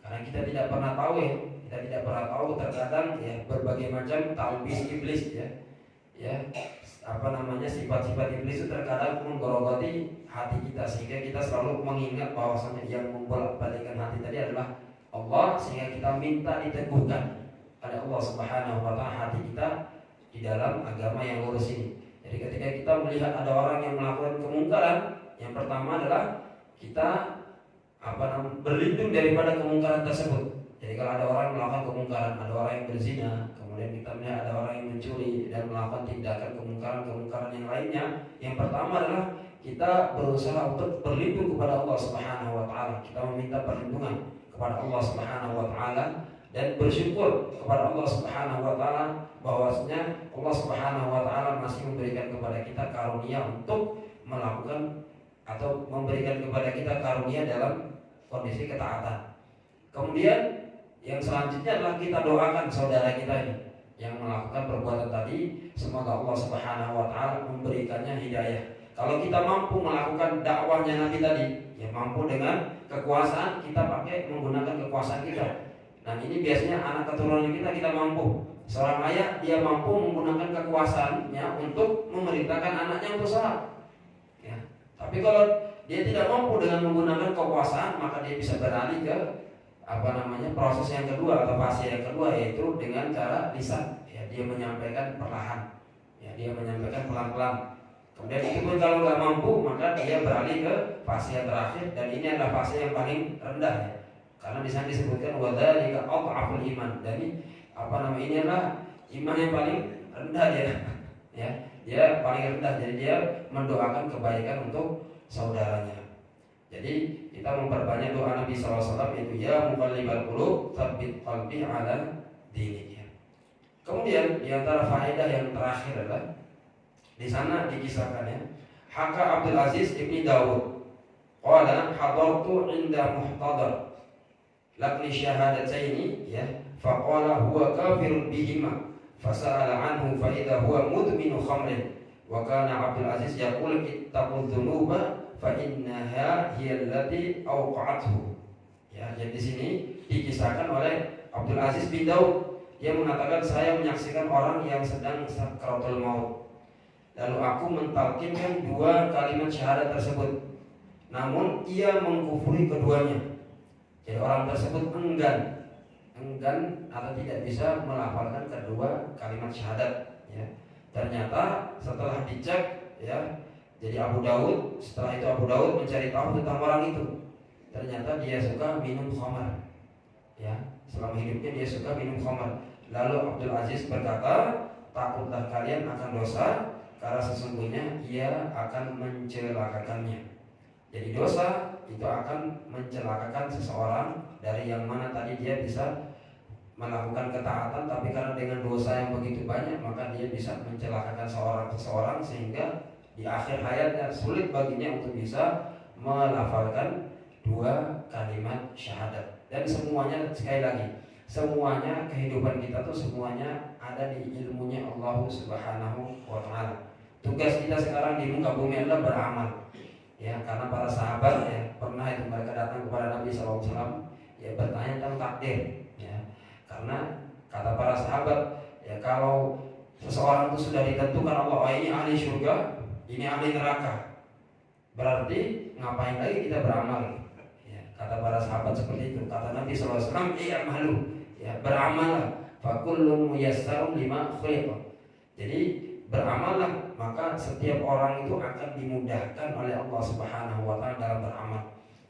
Karena kita tidak pernah tahu, ya, kita tidak pernah tahu terkadang, ya, berbagai macam talbis iblis, sifat-sifat iblis itu terkadang menggerogoti hati kita, sehingga kita selalu mengingat bahwasanya yang membolak-balikkan hati tadi adalah Allah, sehingga kita minta diteguhkan oleh Allah Subhanahu wa taala hati kita di dalam agama yang lurus ini. Jadi ketika kita melihat ada orang yang melakukan kemungkaran, yang pertama adalah kita berlindung daripada kemungkaran tersebut. Jadi kalau ada orang melakukan kemungkaran, ada orang yang berzina, kemudian kita melihat ada orang yang mencuri dan melakukan tindakan kemungkaran yang lainnya, yang pertama adalah kita berusaha untuk berlindung kepada Allah Subhanahu wa taala. Kita meminta perlindungan kepada Allah Subhanahu wa taala dan bersyukur kepada Allah Subhanahu wa taala bahwasanya Allah Subhanahu wa taala masih memberikan kepada kita karunia untuk melakukan atau memberikan kepada kita karunia dalam kondisi ketaatan. Kemudian yang selanjutnya adalah kita doakan saudara kita ini yang melakukan perbuatan tadi, semoga Allah Subhanahu wa taala memberikannya hidayah. Kalau kita mampu melakukan dakwahnya Nabi tadi, ya mampu dengan kekuasaan, kita pakai menggunakan kekuasaan kita. Nah, ini biasanya anak keturunan kita mampu. Seorang ayah dia mampu menggunakan kekuasaannya untuk memerintahkan anaknya untuk sholat. Ya. Tapi kalau dia tidak mampu dengan menggunakan kekuasaan, maka dia bisa beralih ke proses yang kedua atau fase yang kedua, yaitu dengan cara lisan. Ya, dia menyampaikan perlahan. Ya, dia menyampaikan pelan-pelan. Kemudian itu pun kalau nggak mampu, maka dia beralih ke fase yang terakhir, dan ini adalah fase yang paling rendah, ya. Karena di sana disebutkan wadzalika adhaful iman. Dan ini adalah iman yang paling rendah, ya. Dia paling rendah, jadi dia mendoakan kebaikan untuk saudaranya. Jadi kita memperbanyak doa Nabi SAW, itu ya muqallibal qulub tsabbit qalbi ala dinik. Kemudian di antara faedah yang terakhir adalah di sana dikisahkannya Haka Abdul Aziz ibni Dawud qala hadartu inda muhtadar lakni syahadataini, ya, faqala huwa kafirun bihima fasa'ala anhu fa idza huwa mudminu khamrin wa kana Abdul Aziz yaqul ittaqul dzunuba fa innaha hiya allati awqa'athu. Ya, jadi di sini dikisahkan oleh Abdul Aziz bin Daud, dia mengatakan, saya menyaksikan orang yang sedang sakratul maut. Lalu aku mentalkinkan dua kalimat syahadat tersebut, namun ia mengkufuri keduanya. Jadi orang tersebut enggan atau tidak bisa melafalkan kedua kalimat syahadat. Ya. Ternyata setelah dicek, ya, jadi setelah itu Abu Daud mencari tahu tentang orang itu. ternyata dia suka minum khamar. Ya, selama hidupnya dia suka minum khamar. Lalu Abdul Aziz berkata, takutlah kalian akan dosa, karena sesungguhnya ia akan mencelakakannya. Jadi dosa itu akan mencelakakan seseorang, dari yang mana tadi dia bisa melakukan ketaatan, tapi karena dengan dosa yang begitu banyak maka dia bisa mencelakakan seseorang sehingga di akhir hayatnya sulit baginya untuk bisa melafalkan dua kalimat syahadat. Dan semuanya, sekali lagi, semuanya kehidupan kita tuh semuanya ada di ilmunya Allah Subhanahu wa taala. Tugas kita sekarang di muka bumi adalah beramal. Ya, karena para sahabat ya pernah itu mereka datang kepada Nabi SAW ya bertanya tentang takdir ya. Karena kata para sahabat ya, kalau seseorang itu sudah ditentukan Allah, oh ini ahli surga, ini ahli neraka, berarti ngapain lagi kita beramal? Ya, kata para sahabat seperti itu. Kata Nabi SAW, iya malu, ya beramallah, fakullun muyassarun lima khuliqa. Jadi beramallah, maka setiap orang itu akan dimudahkan oleh Allah Subhanahu wa taala dalam beramal.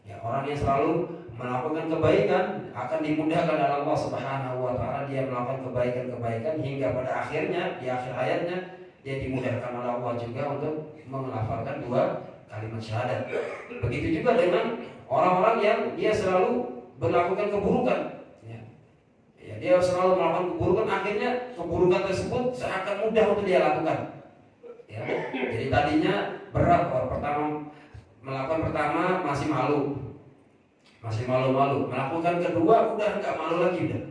Ya, orang yang selalu melakukan kebaikan akan dimudahkan oleh Allah Subhanahu wa taala, dia melakukan kebaikan-kebaikan hingga pada akhirnya di akhir hayatnya dia dimudahkan oleh Allah juga untuk melafalkan dua kalimat syahadat. Begitu juga dengan orang-orang yang dia selalu melakukan keburukan. Ya, dia selalu melakukan keburukan, akhirnya keburukan tersebut seakan mudah untuk dia lakukan. Ya, jadi tadinya berat, melakukan pertama masih malu-malu, melakukan kedua udah nggak malu lagi udah.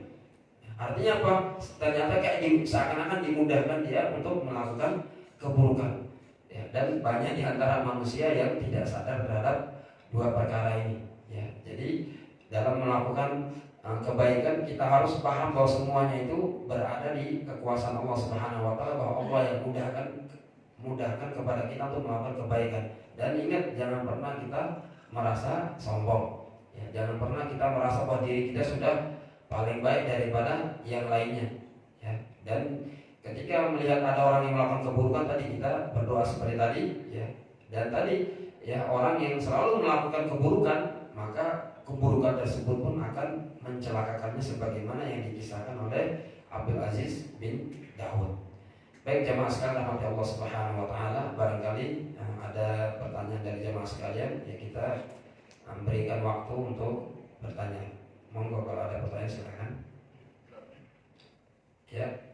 Artinya apa? Ternyata kayak seakan-akan dimudahkan dia untuk melakukan keburukan. Ya, dan banyak di antara manusia yang tidak sadar terhadap dua perkara ini. Ya, jadi dalam melakukan kebaikan kita harus paham bahwa semuanya itu berada di kekuasaan Allah Subhanahu wa taala, bahwa Allah yang mudahkan kepada kita untuk melakukan kebaikan. Dan ingat, jangan pernah kita merasa sombong. Ya, jangan pernah kita merasa bahwa diri kita sudah paling baik daripada yang lainnya. Ya, dan ketika melihat ada orang yang melakukan keburukan, tadi kita berdoa seperti tadi. Ya, dan tadi ya, orang yang selalu melakukan keburukan, maka keburukan tersebut pun akan mencelakakannya sebagaimana yang dikisahkan oleh Abdul Aziz bin Dawud. Baik jamaah sekalian rahmati Allah Subhanahu wa taala, barangkali ada pertanyaan dari jamaah sekalian, ya kita berikan waktu untuk bertanya. Monggo kalau ada pertanyaan silakan. Ya.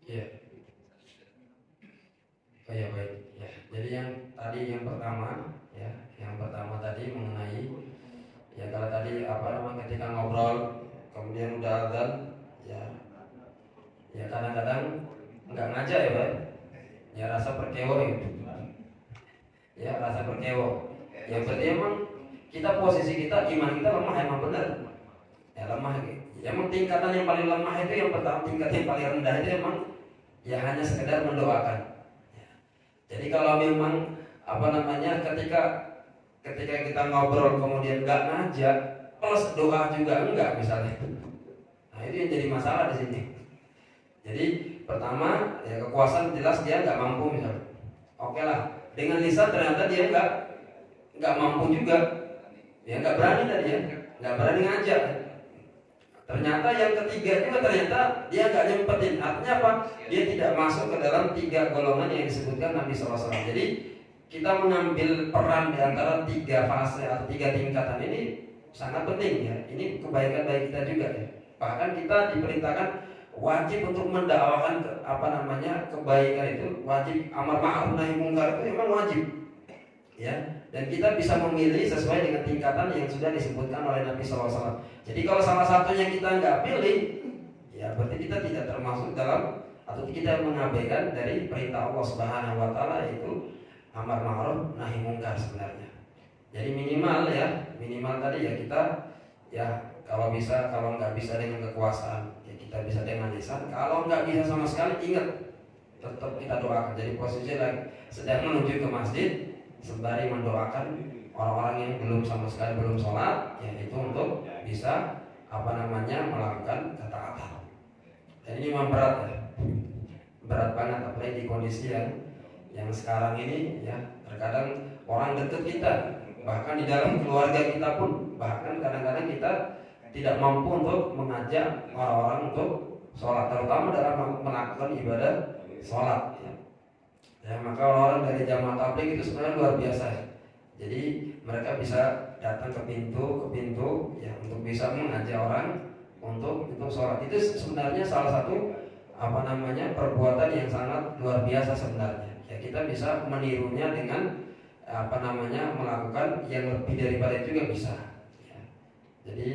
Ya. Oh ya, baik. Ya. Jadi yang pertama tadi mengenai ya, kalau tadi ketika ngobrol kemudian udah azan ya kadang-kadang nggak ngajak ya, Pak. Ya rasa perkewo gitu. Ya rasa perkewo. Ya berarti emang posisi kita, iman kita lemah, emang benar. Ya lemah gitu. Emang tingkatan yang paling lemah itu yang pertama, tingkat yang paling rendah itu emang ya hanya sekedar mendoakan. Ya. Jadi kalau memang ketika kita ngobrol kemudian nggak ngajak plus doa juga enggak misalnya, nah itu yang jadi masalah di sini. Jadi pertama ya, kekuasaan jelas dia nggak mampu misalnya. Oke lah, dengan lisan ternyata dia nggak mampu juga, ya nggak berani tadi ya, nggak berani ngajak. Ternyata yang ketiga juga ternyata dia nggak nyempetin. Artinya apa? Dia tidak masuk ke dalam 3 golongan yang disebutkan Nabi SAW. Jadi kita mengambil peran di antara 3 fase atau 3 tingkatan ini sangat penting ya. Ini kebaikan bagi kita juga ya. Bahkan kita diperintahkan wajib untuk mendakwakan kebaikan itu, wajib amar ma'ruf nahi mungkar itu memang wajib. ya. Dan kita bisa memilih sesuai dengan tingkatan yang sudah disebutkan oleh Nabi SAW. Jadi kalau salah satunya kita nggak pilih, ya berarti kita tidak termasuk dalam atau kita mengabaikan dari perintah Allah Subhanahu Wa Taala, yaitu amar ma'ruf nahi mungkar sebenarnya. Jadi minimal tadi ya kita ya kalau nggak bisa dengan kekuasaan ya kita bisa dengan lisan. Kalau nggak bisa sama sekali, ingat tetap kita doakan. Jadi posisi lagi sedang menuju ke masjid sembari mendoakan orang-orang yang sama sekali belum sholat, ya itu untuk bisa melakukan kata-kata. Dan ini memang berat banget apalagi di kondisi yang sekarang ini ya. Terkadang orang dekat kita, bahkan di dalam keluarga kita pun, bahkan kadang-kadang kita tidak mampu untuk mengajak orang-orang untuk sholat, terutama dalam melakukan ibadah sholat ya. Maka orang-orang dari jamaah tabligh itu sebenarnya luar biasa ya. Jadi mereka bisa datang ke pintu ya untuk bisa mengajak orang untuk sholat. Itu sebenarnya salah satu perbuatan yang sangat luar biasa sebenarnya. Ya kita bisa menirunya dengan melakukan yang lebih daripada itu juga bisa. Ya. Jadi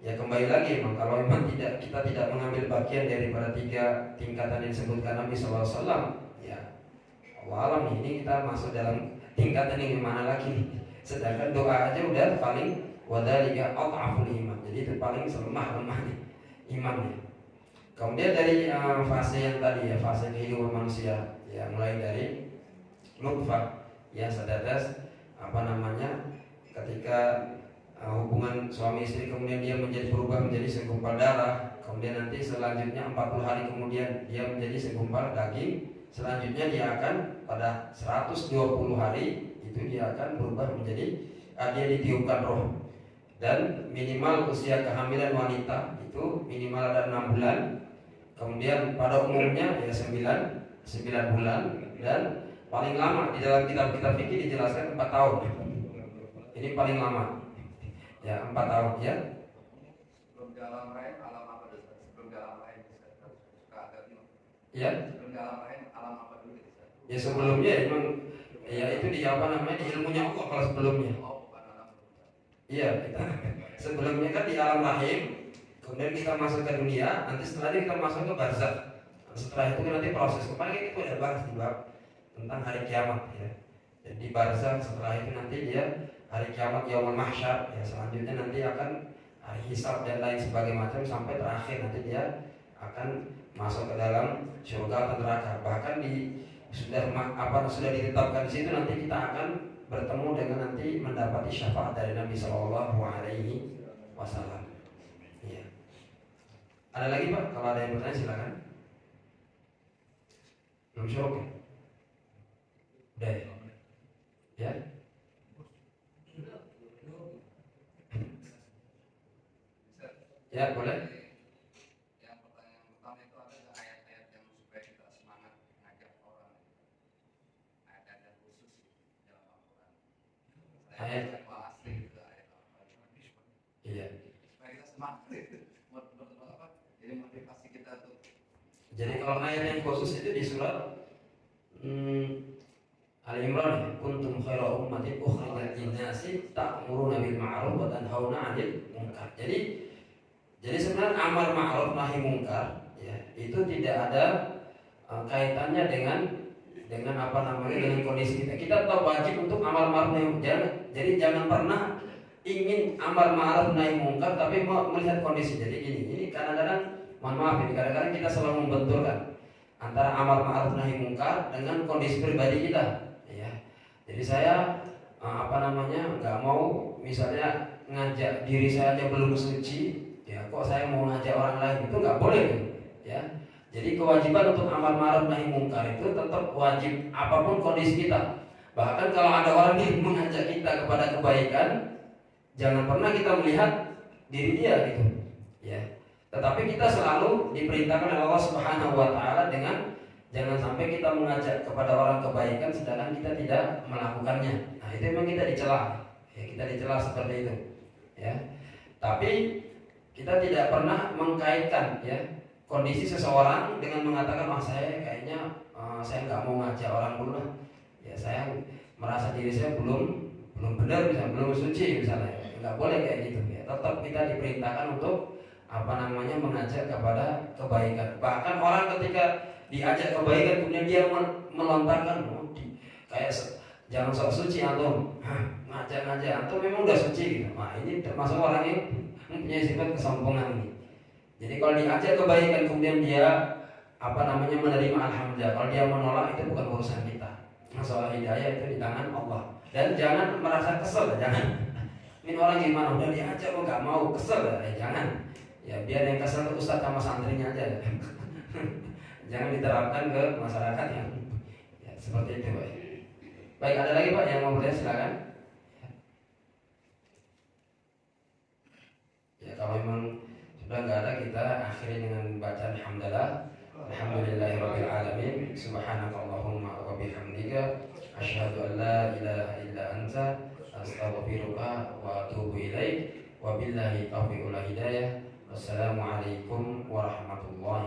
ya kembali lagi kalau memang kita tidak mengambil bagian daripada 3 tingkatan yang disebutkan Nabi SAW, ya Allah alam ini kita masuk dalam tingkatan yang mana lagi. Sedangkan doa aja udah paling wadhalika adhaful iman. Jadi itu paling selemah-lemahnya imannya. Kemudian dari fase yang tadi ya, fase kehidupan manusia ya, mulai dari nutfah ya sedatas ketika hubungan suami istri, kemudian dia berubah menjadi segumpal darah, kemudian nanti selanjutnya 40 hari kemudian dia menjadi segumpal daging, selanjutnya dia akan pada 120 hari itu dia akan berubah menjadi dia ditiupkan roh. Dan minimal usia kehamilan wanita itu minimal ada 6 bulan, kemudian pada umumnya ya 9 bulan, dan paling lama di dalam kitab-kitab fikih dijelaskan 4 tahun. Ini paling lama. Ya 4 tahun ya. Sebelum dalam rahim alam apa dulu? Sebelum dalam rahim suka agak bingung. Ya. Sebelum dalam rahim alam apa dulu? Ya sebelumnya emang ya itu di di ilmunya Allah kalau sebelumnya. Oh bukan alam. Iya kita sebelumnya kan di alam rahim, kemudian kita masuk ke dunia, nanti setelah itu kita masuk ke barzakh. Setelah itu nanti proses kemarin itu ada bahas di bab tentang hari kiamat ya. Jadi barzakh setelah itu nanti dia hari kiamat yaumul mahsyar ya, selanjutnya nanti akan hari hisab dan lain sebagainya macam, sampai terakhir nanti dia akan masuk ke dalam surga atau neraka. Bahkan sudah ditetapkan di situ nanti kita akan bertemu dengan nanti mendapati syafaat dari Nabi Shallallahu Alaihi Wasallam. Ya. Ada lagi Pak? Kalau ada yang bertanya silakan. Belum syuruk ya? Udah ya? Ya boleh. Yang pertanyaan pertama itu ada ayat-ayat yang supaya kita semangat mengajak orang. Ayat-ayat yang khusus dalam Al-Quran. Ayat asli itu ayat apa? Iya. Supaya kita semangat. Jadi motivasi kita tuh. Jadi kalau ayat yang khusus itu di surat Al-Imran, kuntum khaira ummatin ukhrijat lin-nasi ta'muruna bil ma'ruf wa tanhauna 'anil munkar. Jadi sebenarnya amar ma'ruf nahi mungkar ya, itu tidak ada kaitannya dengan dengan kondisi kita. Kita tetap wajib untuk amar ma'ruf nahi mungkar. Jadi jangan pernah ingin amar ma'ruf nahi mungkar tapi melihat kondisi. Jadi ini kadang-kadang mohon maaf ini kadang-kadang kita selalu membenturkan antara amar ma'ruf nahi mungkar dengan kondisi pribadi kita ya. Jadi saya nggak mau misalnya ngajak diri saya aja belum suci ya, kok saya mau ngajak orang lain, itu nggak boleh ya. Jadi kewajiban untuk amar ma'ruf nahi mungkar itu tetap wajib apapun kondisi kita. Bahkan kalau ada orang yang mengajak kita kepada kebaikan, jangan pernah kita melihat diri dia gitu ya. Tetapi kita selalu diperintahkan oleh Allah Subhanahu wa taala dengan jangan sampai kita mengajak kepada orang kebaikan sedangkan kita tidak melakukannya. Nah, itu memang kita dicela. Ya, kita dicela seperti itu. Ya. Tapi kita tidak pernah mengkaitkan ya kondisi seseorang dengan mengatakan saya kayaknya saya nggak mau ngajak orang dulu lah. Ya saya merasa diri saya belum benar, misalnya belum suci misalnya, nggak boleh kayak gitu ya. Tetap kita diperintahkan untuk mengajak kepada kebaikan. Bahkan orang ketika diajak kebaikan kemudian dia melontarkan, kayak jangan sok suci antum, ngajak antum memang udah suci gitu. Nah ini termasuk orang yang mempunyai sifat kesombongan ini. Jadi kalau diajak kebaikan kemudian dia menerima, alhamdulillah. Kalau dia menolak itu bukan urusan kita. Masalah hidayah itu di tangan Allah. Dan jangan merasa kesel, jangan. Ini orang gimana udah diajak kok nggak mau, kesel ya, jangan. Ya biar yang kesel ke ustadz sama santrinya aja. Jangan diterapkan ke masyarakat yang ya, seperti itu, Pak. Baik, ada lagi Pak yang mau bertanya, silakan. Ya kalau memang sudah nggak ada, kita akhiri dengan bacaan hamdalah. Alhamdulillahirabbil alamin. Subhanakallahumma wa bihamdika asyhadu an la ilaha illa anta astaghfiruka wa atubu ilaik. Wabillahi taufiq wal hidayah. Wassalamualaikum warahmatullahi